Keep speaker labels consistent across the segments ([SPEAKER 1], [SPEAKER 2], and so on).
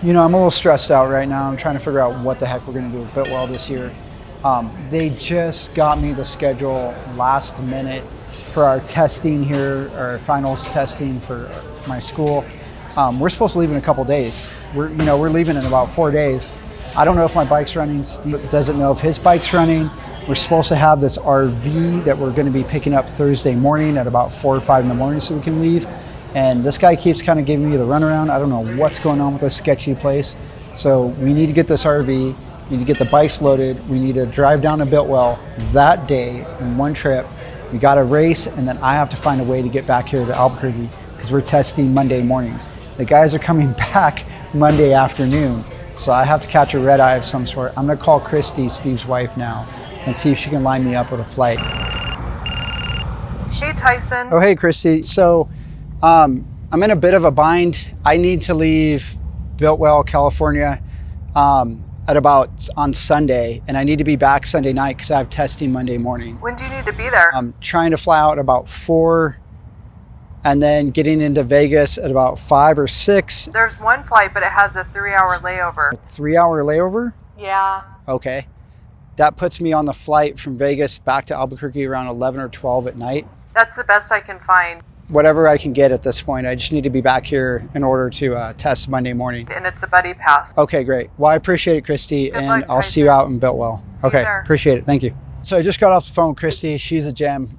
[SPEAKER 1] You know, I'm a little stressed out right now. I'm trying to figure out what the heck we're going to do with Biltwell this year. They just got me the schedule last minute for our testing here, our finals testing for my school. We're supposed to leave in a couple days. We're leaving in about 4 days. I don't know if my bike's running. Steve doesn't know if his bike's running. We're supposed to have this RV that we're going to be picking up Thursday morning at about 4 or 5 in the morning so we can leave. And this guy keeps kind of giving me the runaround. I don't know what's going on with this sketchy place. So we need to get this RV, we need to get the bikes loaded. We need to drive down to Biltwell that day in one trip. We got to race, and then I have to find a way to get back here to Albuquerque because we're testing Monday morning. The guys are coming back Monday afternoon. So I have to catch a red eye of some sort. I'm gonna call Kristee, Steve's wife now, and see if she can line me up with a flight.
[SPEAKER 2] Hey, Thaison.
[SPEAKER 1] Oh, hey, Kristee. So I'm in a bit of a bind. I need to leave Biltwell, California at about on Sunday, and I need to be back Sunday night because I have testing Monday morning.
[SPEAKER 2] When do you need to be there?
[SPEAKER 1] I'm trying to fly out at about 4 and then getting into Vegas at about 5 or 6.
[SPEAKER 2] There's one flight, but it has a 3-hour layover.
[SPEAKER 1] A 3-hour layover?
[SPEAKER 2] Yeah.
[SPEAKER 1] Okay. That puts me on the flight from Vegas back to Albuquerque around 11 or 12 at night.
[SPEAKER 2] That's the best I can find.
[SPEAKER 1] Whatever I can get at this point. I just need to be back here in order to test Monday morning.
[SPEAKER 2] And it's a buddy pass.
[SPEAKER 1] Okay, great. Well, I appreciate it, Kristee, and
[SPEAKER 2] luck,
[SPEAKER 1] I'll
[SPEAKER 2] Thaison.
[SPEAKER 1] see you out in Biltwell. Okay,
[SPEAKER 2] there.
[SPEAKER 1] appreciate it. Thank you. So I just got off the phone with Kristee. She's a gem,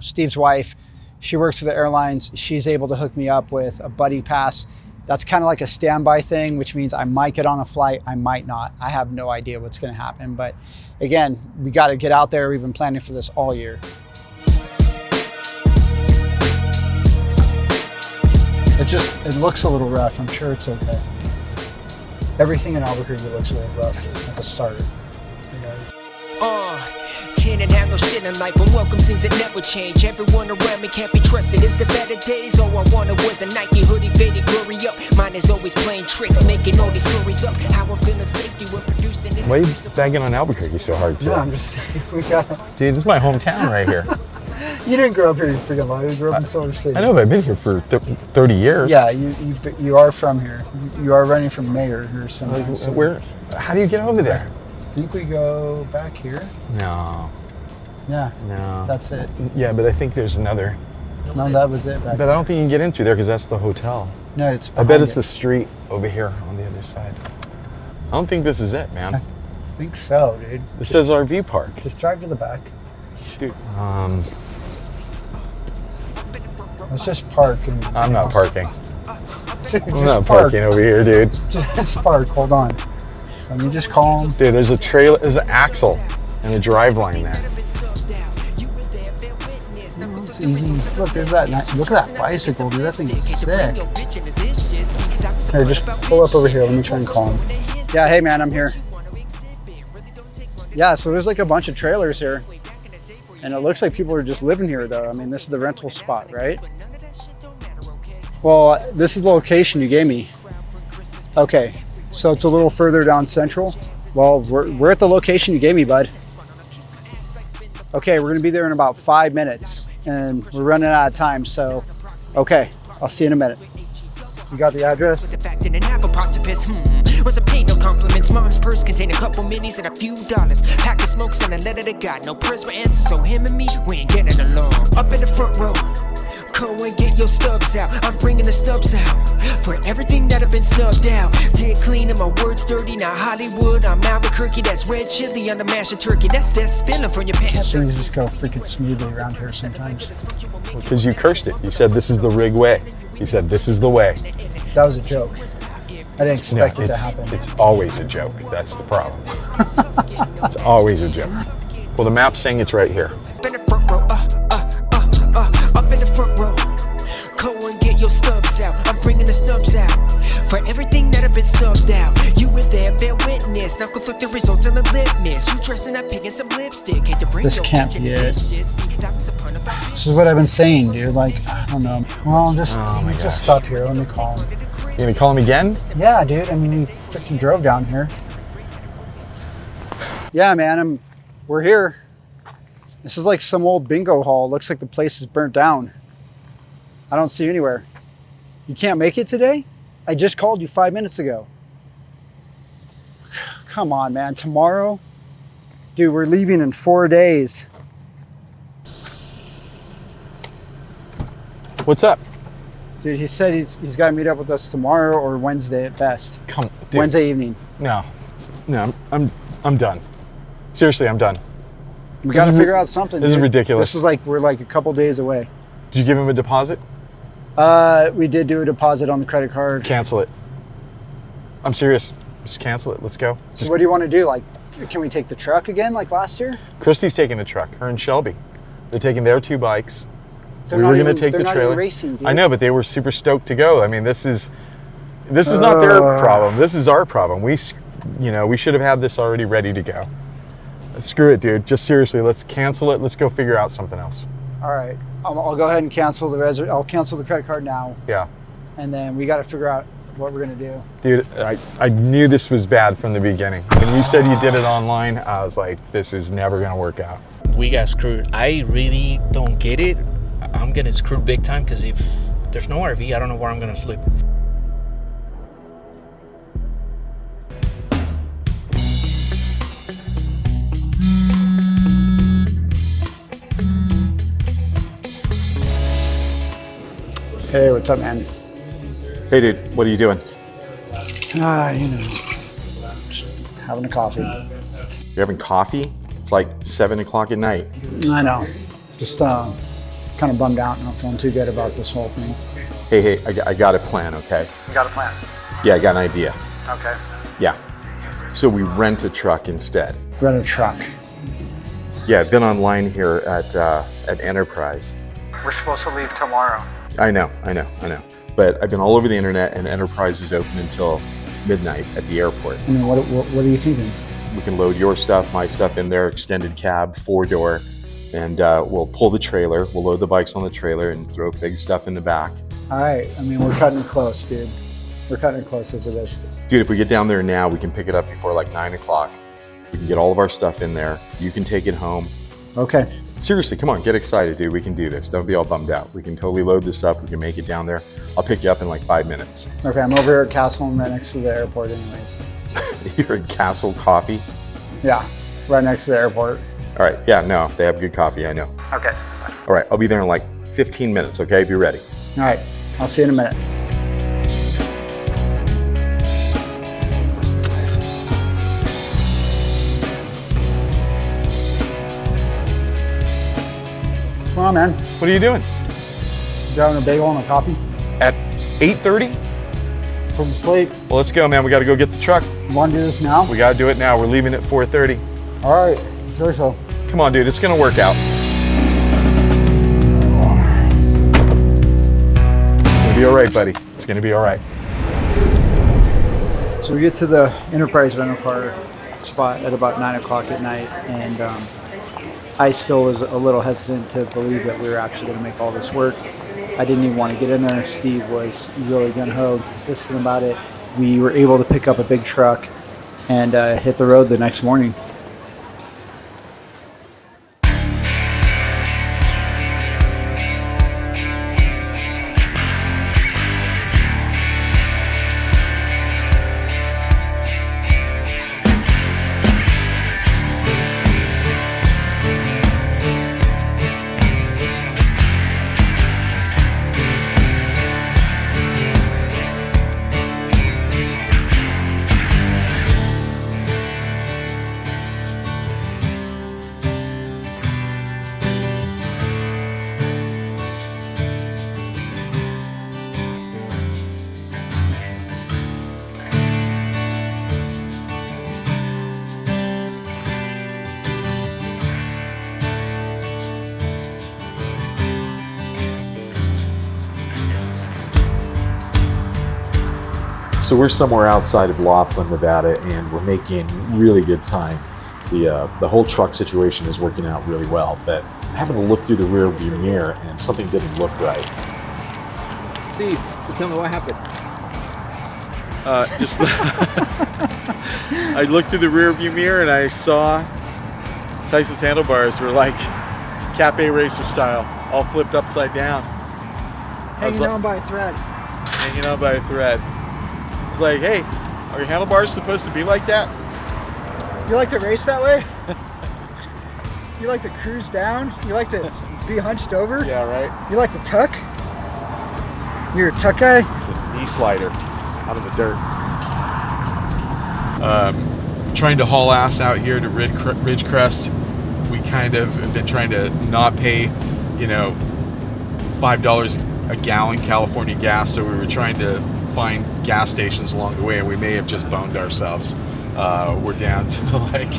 [SPEAKER 1] Steve's wife. She works for the airlines. She's able to hook me up with a buddy pass. That's kind of like a standby thing, which means I might get on a flight, I might not. I have no idea what's going to happen. But again, we got to get out there. We've been planning for this all year. It looks a little rough. I'm sure it's okay. Everything in Albuquerque looks a little rough at the start.
[SPEAKER 3] And have no shit in life, and welcome scenes that never change. Everyone around me can't be trusted. It's the better days. All I wanted was a Nike hoodie, faded glory up. Mine is always playing tricks, making all these stories up. How I'm feeling safety when producing it.
[SPEAKER 4] Why are you bagging on Albuquerque so hard today?
[SPEAKER 1] Yeah, I'm just
[SPEAKER 4] Dude, this is my hometown right here.
[SPEAKER 1] You didn't grow up here, you freaking liar. You grew up in Silver City.
[SPEAKER 4] I know, but I've been here for 30 years.
[SPEAKER 1] Yeah, you are from here. You are running from mayor or something.
[SPEAKER 4] So how do you get over there?
[SPEAKER 1] I think we go back here.
[SPEAKER 4] No.
[SPEAKER 1] Yeah.
[SPEAKER 4] No.
[SPEAKER 1] That's it.
[SPEAKER 4] Yeah, but I think there's another.
[SPEAKER 1] No, that was it.
[SPEAKER 4] But I don't think you can get in through there because that's the hotel.
[SPEAKER 1] No, it's.
[SPEAKER 4] I bet it's the street over here on the other side. I don't think this is it, man.
[SPEAKER 1] I think so, dude.
[SPEAKER 4] This says RV park.
[SPEAKER 1] Just drive to the back.
[SPEAKER 4] Dude.
[SPEAKER 1] Let's just park.
[SPEAKER 4] I'm not parking.
[SPEAKER 1] Dude,
[SPEAKER 4] I'm not parking over here, dude.
[SPEAKER 1] Just park. Hold on. Let me just call him.
[SPEAKER 4] Dude, there's a trailer. There's an axle and a drive line there.
[SPEAKER 1] It's easy. Look, there's that. Look at that bicycle, dude. That thing is sick. Here, just pull up over here. Let me try and call him. Yeah, hey man, I'm here. Yeah, so there's like a bunch of trailers here. And it looks like people are just living here though. I mean, this is the rental spot, right? Well, this is the location you gave me. Okay, so it's a little further down Central. Well, we're at the location you gave me, bud. Okay, we're gonna be there in about 5 minutes and we're running out of time, so okay, I'll see you in a minute. You got the address? Was a pain, no compliments. Mom's purse contained a couple minis and a few dollars. Pack of smokes and a letter to God. No prayers for answers, so him and me, we ain't getting along. Up in the front row, go and get your stubs out. I'm bringing the stubs out for everything that have been snubbed out. Did clean and my words dirty. Now Hollywood, I'm Albuquerque. That's red chili on the mashed and turkey. That's spilling from your pants. Things just go freaking smoothly around here sometimes.
[SPEAKER 4] Because you cursed it. You said this is the rig way. You said this is the way.
[SPEAKER 1] That was a joke. I didn't expect it to happen.
[SPEAKER 4] It's always a joke. That's the problem. It's always a joke. Well, the map's saying it's right here.
[SPEAKER 3] Up in the front row, up in the front row. Go and get your stubs out. I'm bringing the stubs out for everything that have been snubbed out. You were there, bear witness. Now conflict the results on the litmus. You dressing up, picking some lipstick. Hate to bring
[SPEAKER 1] This can't be it. This is what I've been saying, dude. Like, I don't know. Well, just stop here. Let me call him.
[SPEAKER 4] You gonna call him again?
[SPEAKER 1] Yeah, dude. I mean, he freaking drove down here. Yeah, man. We're here. This is like some old bingo hall. Looks like the place is burnt down. I don't see you anywhere. You can't make it today? I just called you 5 minutes ago. come on, man. Tomorrow? Dude, we're leaving in 4 days.
[SPEAKER 4] What's up?
[SPEAKER 1] Dude, he said he's got to meet up with us tomorrow or Wednesday at best.
[SPEAKER 4] Come, dude.
[SPEAKER 1] Wednesday evening.
[SPEAKER 4] No, I'm done. Seriously, I'm done.
[SPEAKER 1] We got to figure out something.
[SPEAKER 4] This is
[SPEAKER 1] dude.
[SPEAKER 4] ridiculous.
[SPEAKER 1] This is like, we're like a couple days away.
[SPEAKER 4] Did you give him a deposit?
[SPEAKER 1] We did do a deposit on the credit card.
[SPEAKER 4] Cancel it. I'm serious. Just cancel it. Let's go.
[SPEAKER 1] So what do you want to do? Like, can we take the truck again like last year?
[SPEAKER 4] Kristee's taking the truck. Her and Shelbe. They're taking their 2 bikes.
[SPEAKER 1] They're
[SPEAKER 4] We
[SPEAKER 1] not
[SPEAKER 4] were going
[SPEAKER 1] even-
[SPEAKER 4] to take
[SPEAKER 1] they're
[SPEAKER 4] the
[SPEAKER 1] not
[SPEAKER 4] trailer.
[SPEAKER 1] even racing, dude.
[SPEAKER 4] I know, but they were super stoked to go. I mean, this is not their problem. This is our problem. We should have had this already ready to go. Screw it, dude. Just seriously, let's cancel it. Let's go figure out something else.
[SPEAKER 1] All right. I'll go ahead and cancel the I'll cancel the credit card now.
[SPEAKER 4] Yeah.
[SPEAKER 1] And then we got to figure out what we're going to do.
[SPEAKER 4] Dude, I knew this was bad from the beginning. When you said you did it online, I was like, this is never going to work out.
[SPEAKER 5] We got screwed. I really don't get it. I'm getting screwed big time because if there's no RV, I don't know where I'm going to sleep.
[SPEAKER 1] Hey, what's up, man?
[SPEAKER 4] Hey, dude, what are you doing?
[SPEAKER 1] You know, just having a coffee.
[SPEAKER 4] You're having coffee? It's like 7 o'clock at night.
[SPEAKER 1] I know. Just kind of bummed out, not feeling too good about this whole thing.
[SPEAKER 4] Hey, I got a plan, okay?
[SPEAKER 2] You got a plan?
[SPEAKER 4] Yeah, I got an idea.
[SPEAKER 2] Okay.
[SPEAKER 4] Yeah. So we rent a truck instead.
[SPEAKER 1] Rent a truck.
[SPEAKER 4] Yeah, I've been online here at Enterprise.
[SPEAKER 2] We're supposed to leave tomorrow.
[SPEAKER 4] I know. But I've been all over the internet, and Enterprise is open until midnight at the airport.
[SPEAKER 1] I mean, what are you thinking?
[SPEAKER 4] We can load your stuff, my stuff in there, extended cab, 4-door, and we'll pull the trailer. We'll load the bikes on the trailer and throw big stuff in the back.
[SPEAKER 1] All right. I mean, we're cutting it close, dude. We're cutting it close as it is.
[SPEAKER 4] Dude, if we get down there now, we can pick it up before like 9 o'clock. We can get all of our stuff in there. You can take it home.
[SPEAKER 1] Okay.
[SPEAKER 4] Seriously, come on, get excited, dude. We can do this. Don't be all bummed out. We can totally load this up. We can make it down there. I'll pick you up in like 5 minutes.
[SPEAKER 1] Okay, I'm over here at Castle right next to the airport anyways.
[SPEAKER 4] You're at Castle Coffee?
[SPEAKER 1] Yeah, right next to the airport.
[SPEAKER 4] All right, yeah, no, they have good coffee, I know.
[SPEAKER 2] Okay.
[SPEAKER 4] All right, I'll be there in like 15 minutes, okay? Be ready.
[SPEAKER 1] All right, I'll see you in a minute. Come on, man.
[SPEAKER 4] What are you doing?
[SPEAKER 1] You having a bagel and a coffee?
[SPEAKER 4] At 8:30?
[SPEAKER 1] From sleep.
[SPEAKER 4] Well, let's go, man. We got to go get the truck.
[SPEAKER 1] You want to do this now?
[SPEAKER 4] We got to do it now. We're leaving at 4:30.
[SPEAKER 1] All right, sure so.
[SPEAKER 4] Come on, dude. It's going to work out. It's going to be all right, buddy. It's going to be all right.
[SPEAKER 1] So we get to the Enterprise rental car spot at about 9 o'clock at night, and I still was a little hesitant to believe that we were actually going to make all this work. I didn't even want to get in there. Steve was really gung-ho, consistent about it. We were able to pick up a big truck and hit the road the next morning.
[SPEAKER 6] So we're somewhere outside of Laughlin, Nevada, and we're making really good time. The whole truck situation is working out really well, but I happened to look through the rear view mirror and something didn't look right.
[SPEAKER 7] Steve, so tell me what happened.
[SPEAKER 8] I looked through the rear view mirror and I saw Tyson's handlebars were like Cafe Racer style, all flipped upside down.
[SPEAKER 1] Hanging on by a thread.
[SPEAKER 8] Hanging on by a thread. I was like, hey, are your handlebars supposed to be like that?
[SPEAKER 1] You like to race that way? You like to cruise down? You like to be hunched over?
[SPEAKER 8] Yeah, right?
[SPEAKER 1] You like to tuck? You're a tuck guy?
[SPEAKER 8] It's a knee slider out of the dirt.
[SPEAKER 4] Trying to haul ass out here to Ridgecrest. We kind of have been trying to not pay, $5 a gallon California gas, so we were trying to find gas stations along the way, and we may have just boned ourselves. We're down to like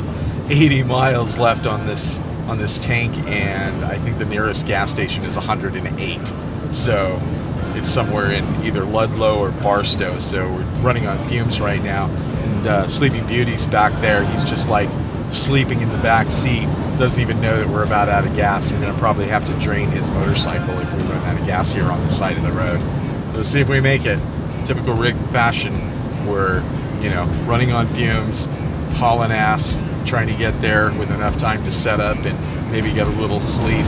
[SPEAKER 4] 80 miles left on this tank, and I think the nearest gas station is 108. So it's somewhere in either Ludlow or Barstow. So we're running on fumes right now. And Sleeping Beauty's back there. He's just like sleeping in the back seat. Doesn't even know that we're about out of gas. We're gonna probably have to drain his motorcycle if we run out of gas here on the side of the road. So let's see if we make it. Typical rig fashion. We're, running on fumes, hauling ass, trying to get there with enough time to set up and maybe get a little sleep.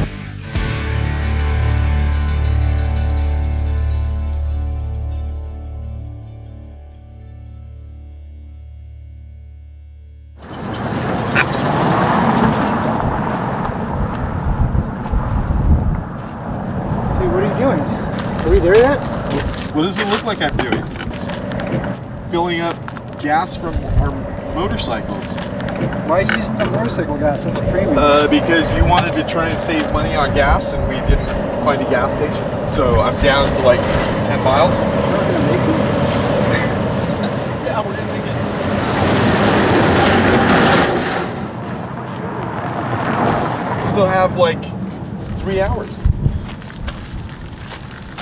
[SPEAKER 1] Hey, what are you doing? Are we there yet?
[SPEAKER 8] What does it look like I'm doing? It's filling up gas from our motorcycles.
[SPEAKER 1] Why are you using the motorcycle gas? That's a premium.
[SPEAKER 8] Because you wanted to try and save money on gas, and we didn't find a gas station. So I'm down to like 10 miles.
[SPEAKER 1] You're not gonna make it.
[SPEAKER 8] Yeah, we're gonna make it. Still have like 3 hours.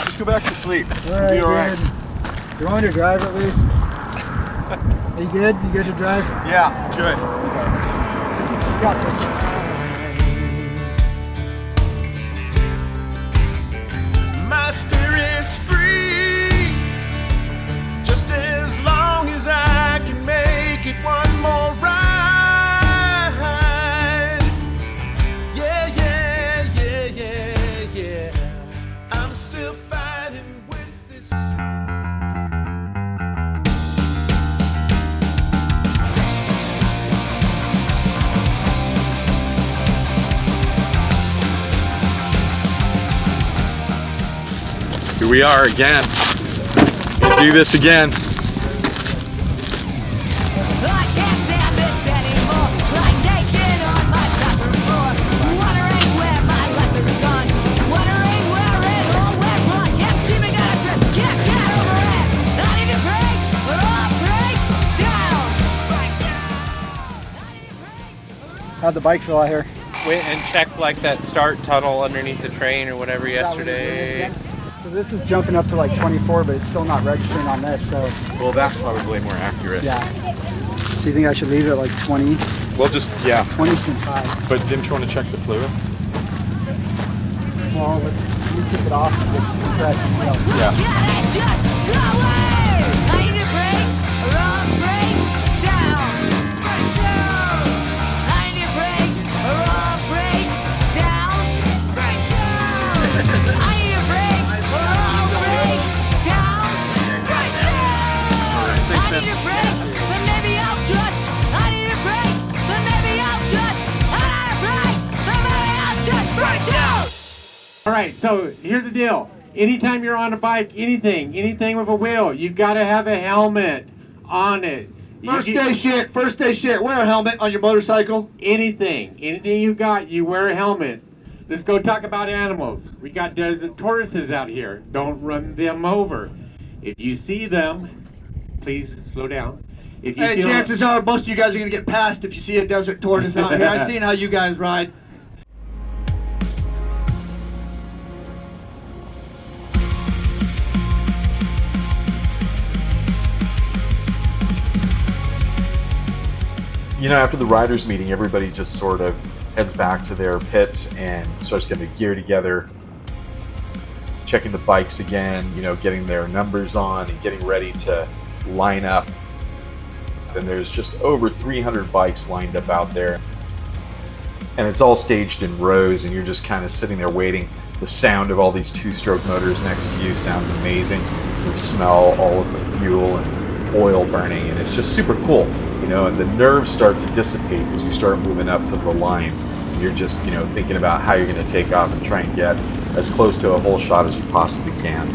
[SPEAKER 8] Just go back to sleep.
[SPEAKER 1] Alright,
[SPEAKER 8] Be all right.
[SPEAKER 1] good. You want to drive at least? Are you good? You good to drive?
[SPEAKER 8] Yeah, good.
[SPEAKER 1] You got this.
[SPEAKER 3] My spirit's free, just as long as I can make it one more ride. Yeah, yeah, yeah, yeah, yeah. I'm still fighting with this.
[SPEAKER 4] Here we are again. Gonna do this again.
[SPEAKER 3] I can't stand this anymore. Lying naked on my bathroom floor, wondering where my life is gone, wondering where it all went wrong. Can't seem to get a grip, can't get over it. I need to break or I'll break down. Break down. I need to break or I'll
[SPEAKER 1] How'd the bike feel out here?
[SPEAKER 9] Went and checked like that start tunnel underneath the train or whatever yesterday.
[SPEAKER 1] So this is jumping up to like 24, but it's still not registering on this, so
[SPEAKER 8] Well, that's probably more accurate.
[SPEAKER 1] yeah. So you think I should leave it at like 20?
[SPEAKER 8] Well, just, yeah.
[SPEAKER 1] 20 seems high.
[SPEAKER 8] But didn't you want to check the fluid?
[SPEAKER 1] Well, let me kick it off and get compressed and stuff.
[SPEAKER 8] Yeah.
[SPEAKER 3] Can it just go away? I need to break or I'll break down. Break down. I need to break or I'll break down. Break down. I need to break or I'll break down. Break down. I need to break, but maybe I'll just. I need to break, but maybe I'll just. I need to break, but maybe I'll just break down.
[SPEAKER 10] All right, so here's the deal. Anytime you're on a bike, anything with a wheel, you've got to have a helmet on it.
[SPEAKER 2] First day shit, wear a helmet on your motorcycle.
[SPEAKER 10] Anything you got, you wear a helmet. Let's go talk about animals. We got desert tortoises out here. Don't run them over. If you see them, please slow down. If you
[SPEAKER 2] Hey,
[SPEAKER 10] feel
[SPEAKER 2] chances are most of you guys are gonna get passed if you see a desert tortoise out here. I've seen how you guys ride.
[SPEAKER 6] After the riders meeting, everybody just sort of heads back to their pits and starts getting the gear together, checking the bikes again, getting their numbers on and getting ready to line up. And there's just over 300 bikes lined up out there. And it's all staged in rows, and you're just kind of sitting there waiting. The sound of all these two-stroke motors next to you sounds amazing. You can smell all of the fuel and oil burning, and it's just super cool. and the nerves start to dissipate as you start moving up to the line. You're just, thinking about how you're going to take off and try and get as close to a hole shot as you possibly can.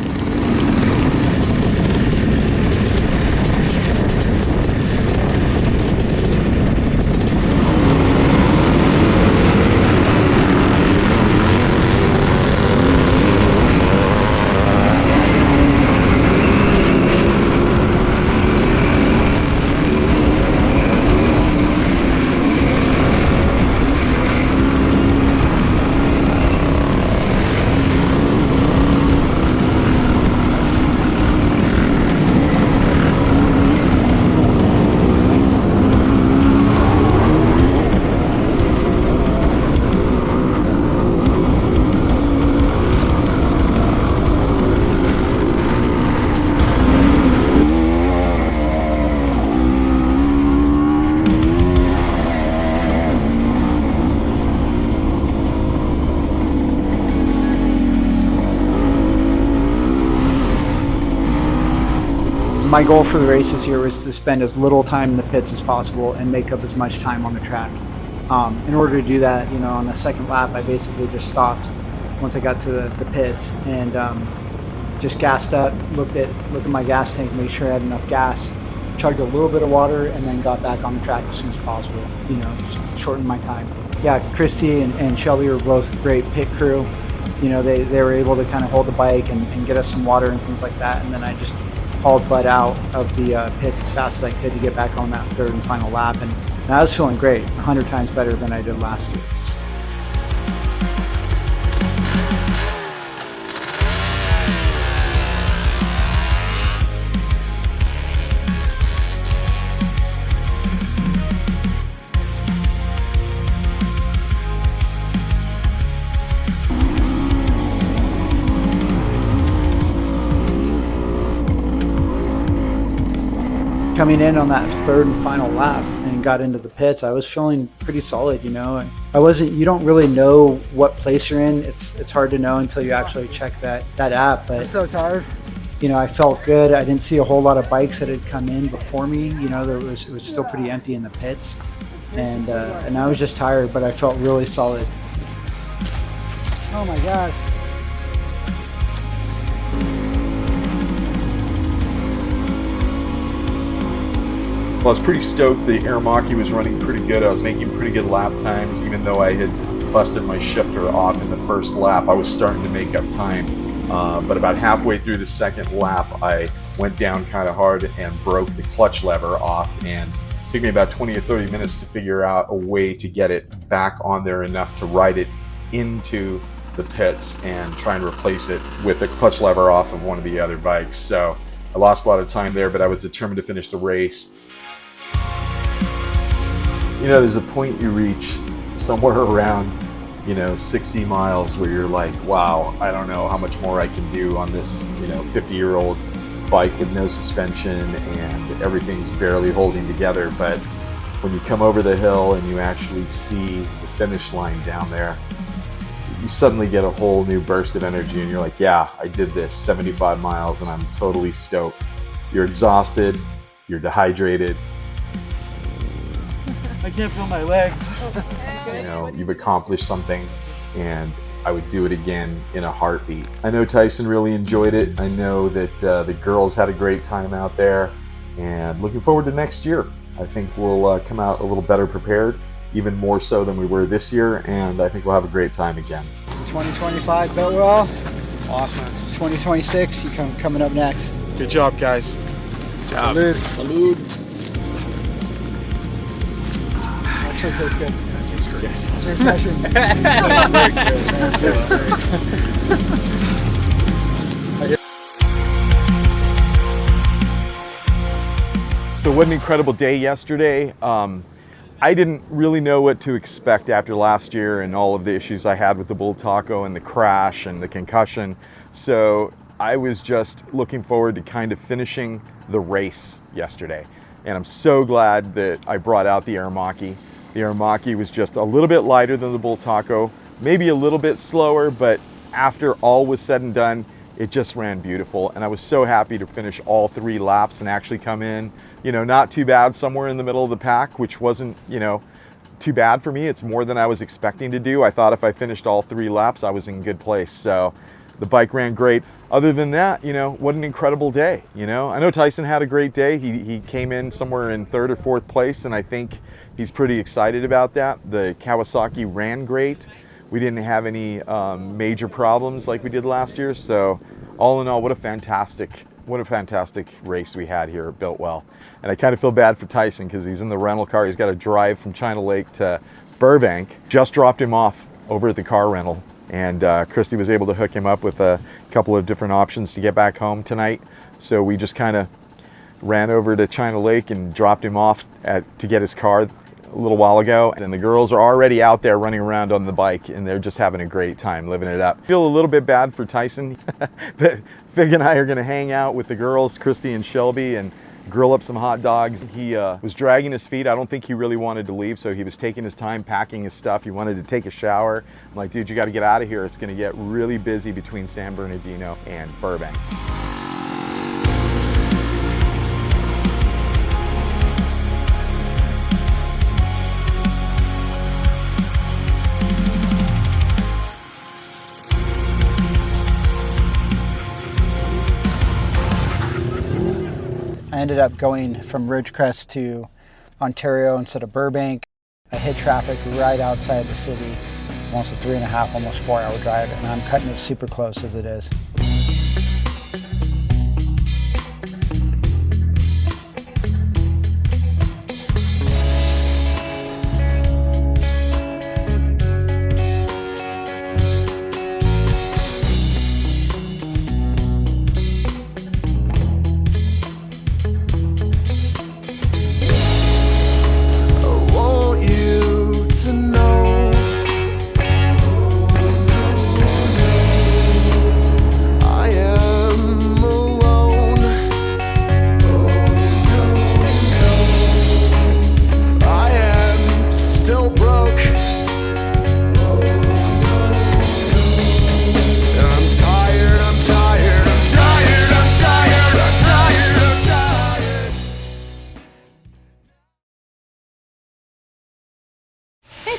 [SPEAKER 1] My goal for the race this year was to spend as little time in the pits as possible and make up as much time on the track. In order to do that, on the second lap, I basically just stopped once I got to the pits and just gassed up, looked at my gas tank, made sure I had enough gas, chugged a little bit of water, and then got back on the track as soon as possible, just shortened my time. Yeah, Kristee and Shelbe were both great pit crew. They were able to kind of hold the bike and get us some water and things like that, and then I just hauled Bud out of the pits as fast as I could to get back on that third and final lap, and I was feeling great, 100 times better than I did last year. Coming in on that third and final lap and got into the pits, I was feeling pretty solid, and you don't really know what place you're in. It's hard to know until you actually check that app, but
[SPEAKER 2] I'm so tired.
[SPEAKER 1] I felt good. I didn't see a whole lot of bikes that had come in before me. It was still pretty empty in the pits, and I was just tired, but I felt really solid.
[SPEAKER 2] Oh my God.
[SPEAKER 6] Well, I was pretty stoked. The Aramaki was running pretty good. I was making pretty good lap times, even though I had busted my shifter off in the first lap. I was starting to make up time. But about halfway through the second lap, I went down kind of hard and broke the clutch lever off. And it took me about 20 or 30 minutes to figure out a way to get it back on there enough to ride it into the pits and try and replace it with a clutch lever off of one of the other bikes. So I lost a lot of time there, but I was determined to finish the race. There's a point you reach somewhere around, 60 miles where you're like, wow, I don't know how much more I can do on this, 50-year-old bike with no suspension and everything's barely holding together. But when you come over the hill and you actually see the finish line down there, you suddenly get a whole new burst of energy and you're like, yeah, I did this 75 miles and I'm totally stoked. You're exhausted, you're dehydrated.
[SPEAKER 2] I can't feel my legs.
[SPEAKER 6] You've accomplished something, and I would do it again in a heartbeat. I know Thaison really enjoyed it. I know that the girls had a great time out there, and looking forward to next year. I think we'll come out a little better prepared, even more so than we were this year, and I think we'll have a great time again.
[SPEAKER 1] 2025 Biltwell.
[SPEAKER 8] Awesome.
[SPEAKER 1] 2026, coming up next.
[SPEAKER 8] Good job, guys.
[SPEAKER 7] Good job.
[SPEAKER 1] Salud. Actually tastes good.
[SPEAKER 8] Yeah, it tastes great.
[SPEAKER 1] It's refreshing.
[SPEAKER 4] So what an incredible day yesterday. I didn't really know what to expect after last year and all of the issues I had with the bull taco and the crash and the concussion. So I was just looking forward to kind of finishing the race yesterday. And I'm so glad that I brought out the Aramaki. The Aramaki was just a little bit lighter than the bull taco, maybe a little bit slower, but after all was said and done, it just ran beautiful. And I was so happy to finish all 3 laps and actually come in, you know, not too bad somewhere in the middle of the pack, which wasn't, you know, too bad for me. It's more than I was expecting to do. I thought if I finished all 3 laps, I was in good place. So the bike ran great. Other than that, you know, what an incredible day. You know, I know Thaison had a great day. He came in somewhere in 3rd or 4th place, and I think he's pretty excited about that. The Kawasaki ran great. We didn't have any major problems like we did last year. So all in all, what a fantastic race we had here at Biltwell. And I kind of feel bad for Thaison because he's in the rental car. He's got to drive from China Lake to Burbank. Just dropped him off over at the car rental. And Kristee was able to hook him up with a couple of different options to get back home tonight. So we just kind of ran over to China Lake and dropped him off to get his car a little while ago. And the girls are already out there running around on the bike, and they're just having a great time, living it up. I feel a little bit bad for Thaison, but Fig and I are going to hang out with the girls, Kristee and Shelbe, and grill up some hot dogs. He was dragging his feet. I don't think he really wanted to leave, so he was taking his time packing his stuff. He wanted to take a shower. I'm like, dude, you got to get out of here. It's going to get really busy between San Bernardino and Burbank.
[SPEAKER 1] I ended up going from Ridgecrest to Ontario instead of Burbank. I hit traffic right outside the city, almost a 3.5, almost 4-hour drive, and I'm cutting it super close as it is.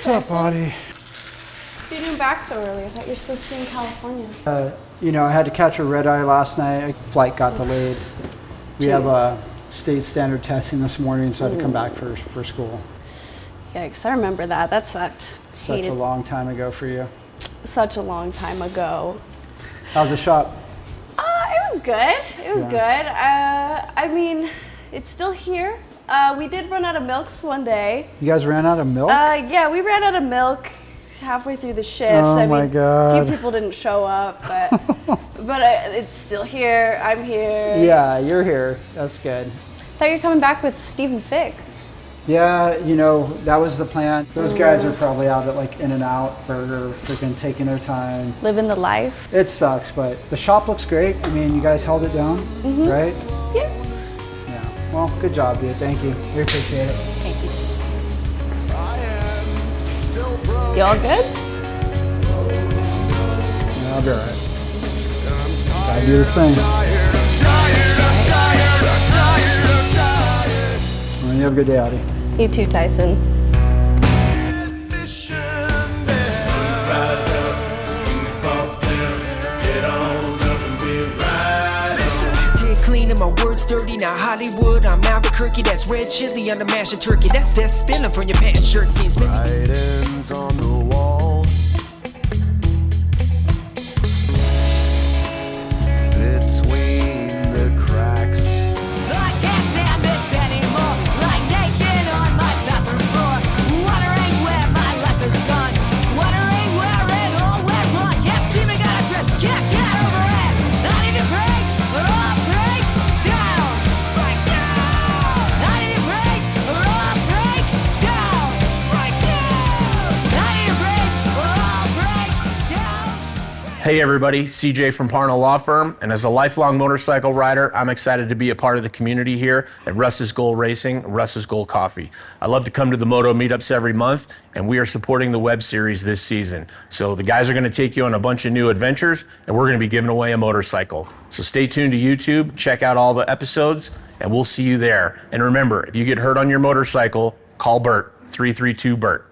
[SPEAKER 1] What's up, buddy?
[SPEAKER 11] You're doing back so early. I thought you were supposed to be in California.
[SPEAKER 1] You know, I had to catch a red eye last night. Flight got delayed. We have a state standard testing this morning, so I had to come back for school.
[SPEAKER 11] Yikes, I remember that. That sucked.
[SPEAKER 1] Such a long time ago for you.
[SPEAKER 11] Such a long time ago.
[SPEAKER 1] How's the shop?
[SPEAKER 11] It was good. It was good. I mean, it's still here. We did run out of milks one day.
[SPEAKER 1] You guys ran out of milk?
[SPEAKER 11] Yeah, we ran out of milk halfway through the shift.
[SPEAKER 1] Oh my God.
[SPEAKER 11] A few people didn't show up, but it's still here. I'm here.
[SPEAKER 1] Yeah, you're here. That's good.
[SPEAKER 11] I thought you were coming back with Steve and Thicc.
[SPEAKER 1] Yeah, you know, that was the plan. Those guys are probably out at like In-N-Out Burger, freaking taking their time.
[SPEAKER 11] Living the life.
[SPEAKER 1] It sucks, but the shop looks great. I mean, you guys held it down, right?
[SPEAKER 11] Yeah.
[SPEAKER 1] Well, good job, dude. Thank you. We appreciate it.
[SPEAKER 11] Thank you. You all good?
[SPEAKER 1] Yeah, I'll be all right. Gotta do this thing. Well, you have a good day, Audie.
[SPEAKER 11] You too, Thaison.
[SPEAKER 3] Cleaning my words dirty, now Hollywood, I'm Albuquerque. That's red chili on the mashed and turkey. That's that spilling from your pants shirt seams.
[SPEAKER 12] Writings on the wall, between the cracks.
[SPEAKER 3] I can't stand this anymore. Like naked on my bathroom floor, wondering where my life is gone, wondering where it all went wrong. Can't seem to get a grip, can't get over it. I need to break, or I'll break down, break down. I need to break, or I'll break down, break down. I need to break,
[SPEAKER 13] Hey everybody, CJ from Parnell Law Firm, and as a lifelong motorcycle rider, I'm excited to be a part of the community here at Russ's Gold Racing, Russ's Gold Coffee. I love to come to the Moto meetups every month, and we are supporting the web series this season. So the guys are going to take you on a bunch of new adventures, and we're going to be giving away a motorcycle. So stay tuned to YouTube, check out all the episodes, and we'll see you there. And remember, if you get hurt on your motorcycle, call Bert, 332-BERT.